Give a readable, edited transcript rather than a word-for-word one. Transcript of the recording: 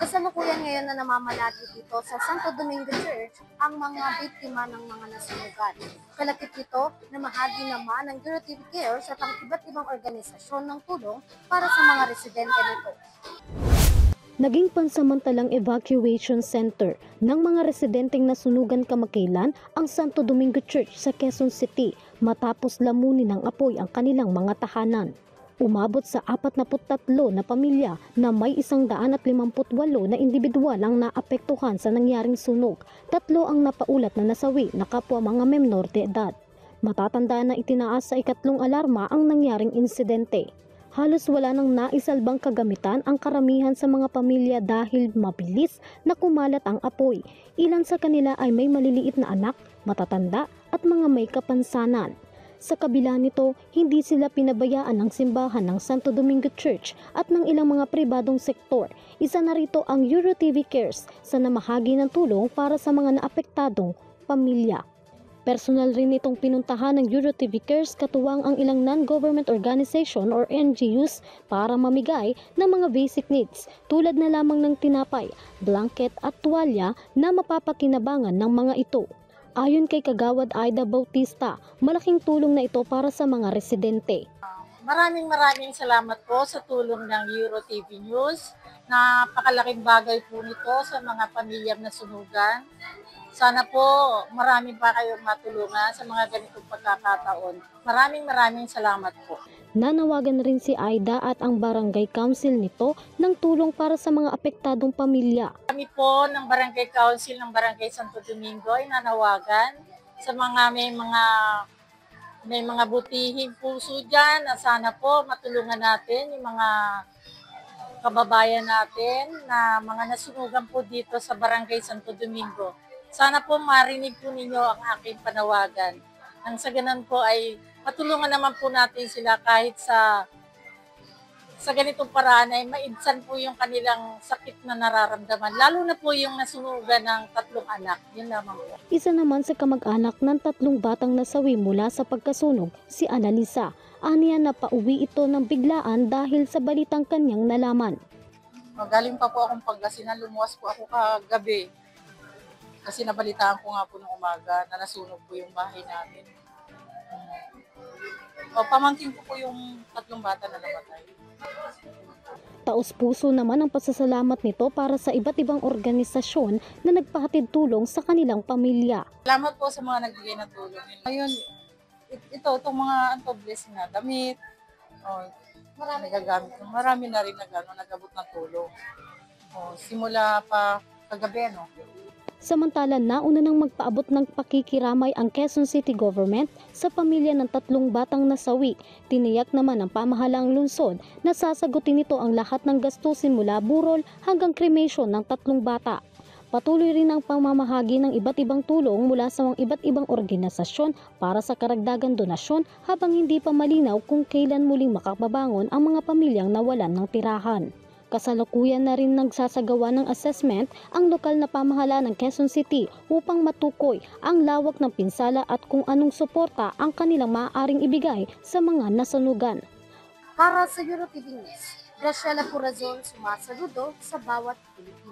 Kasalukuyan ngayon na namamalagi dito sa Santo Domingo Church ang mga biktima ng mga nasunugan. Kalakip ito na mahagi naman ng Eurotiv Cares at ang iba't ibang organisasyon ng tulong para sa mga residente nito. Naging pansamantalang evacuation center ng mga residenteng nasunugan kamakailan ang Santo Domingo Church sa Quezon City matapos lamunin ng apoy ang kanilang mga tahanan. Umabot sa 43 na pamilya na may 158 na individual ang naapektuhan sa nangyaring sunog. 3 ang napaulat na nasawi na kapwa mga menor de edad. Matatandaan na itinaas sa ikatlong alarma ang nangyaring insidente. Halos wala nang naisalbang kagamitan ang karamihan sa mga pamilya dahil mabilis na kumalat ang apoy. Ilan sa kanila ay may maliliit na anak, matatanda at mga may kapansanan. Sa kabila nito, hindi sila pinabayaan ng simbahan ng Santo Domingo Church at ng ilang mga pribadong sektor. Isa na rito ang Eurotiv Cares sa namahagi ng tulong para sa mga naapektadong pamilya. Personal rin itong pinuntahan ng Eurotiv Cares katuwang ang ilang non-government organization or NGOs para mamigay ng mga basic needs tulad na lamang ng tinapay, blanket at tuwalya na mapapakinabangan ng mga ito. Ayon kay Kagawad Aida Bautista, malaking tulong na ito para sa mga residente. Maraming salamat po sa tulong ng Eurotiv News. Napakalaking bagay po nito sa mga pamilyang nasunugan. Sana po marami pa kayong matulungan sa mga ganitong pagkakataon. Maraming salamat po. Nanawagan rin si Aida at ang barangay council nito ng tulong para sa mga apektadong pamilya. Kami po ng Barangay Council ng Barangay Santo Domingo ay nanawagan sa mga may mga butihing puso dyan na sana po matulungan natin yung mga kababayan natin na mga nasunugan po dito sa Barangay Santo Domingo. Sana po marinig po ninyo ang aking panawagan. Ang sa ganun po ay matulungan naman po natin sila kahit sa ganitong paraan ay maibsan po yung kanilang sakit na nararamdaman. Lalo na po yung nasunugan ng 3 anak. Yun lamang po. Isa naman sa kamag-anak ng 3 batang nasawi mula sa pagkasunog, si Annalisa. Aniya na pauwi ito ng biglaan dahil sa balitang kanyang nalaman. Galing pa po akong Pangasinan, lumuwas po ako kagabi. Kasi nabalitaan ko nga po nung umaga na nasunog po yung bahay namin. Pamangkin ko po yung 3 bata na namatay. Taos-puso naman ang pasasalamat nito para sa iba't ibang organisasyon na nagpahatid tulong sa kanilang pamilya. Salamat po sa mga nagbigay ng tulong. Ngayon, itong mga blessing na damit, nagagamit. Marami na rin nagabot ng tulong. Simula pa kagabi, no? Samantala, nauna nang magpaabot ng pakikiramay ang Quezon City Government sa pamilya ng 3 batang nasawi. Tiniyak naman ng pamahalaang lungsod na sasagutin nito ang lahat ng gastusin mula burol hanggang cremation ng 3 bata. Patuloy rin ang pamamahagi ng iba't ibang tulong mula sa mga iba't ibang organisasyon para sa karagdagang donasyon habang hindi pa malinaw kung kailan muling makababangon ang mga pamilyang nawalan ng tirahan. Kasalukuyan na rin nagsasagawa ng assessment ang lokal na pamahalaan ng Quezon City upang matukoy ang lawak ng pinsala at kung anong suporta ang kanilang maaaring ibigay sa mga nasunugan. Para sa Eurotiv News, Graciela Corazon sumasaludo sa bawat Pilipino.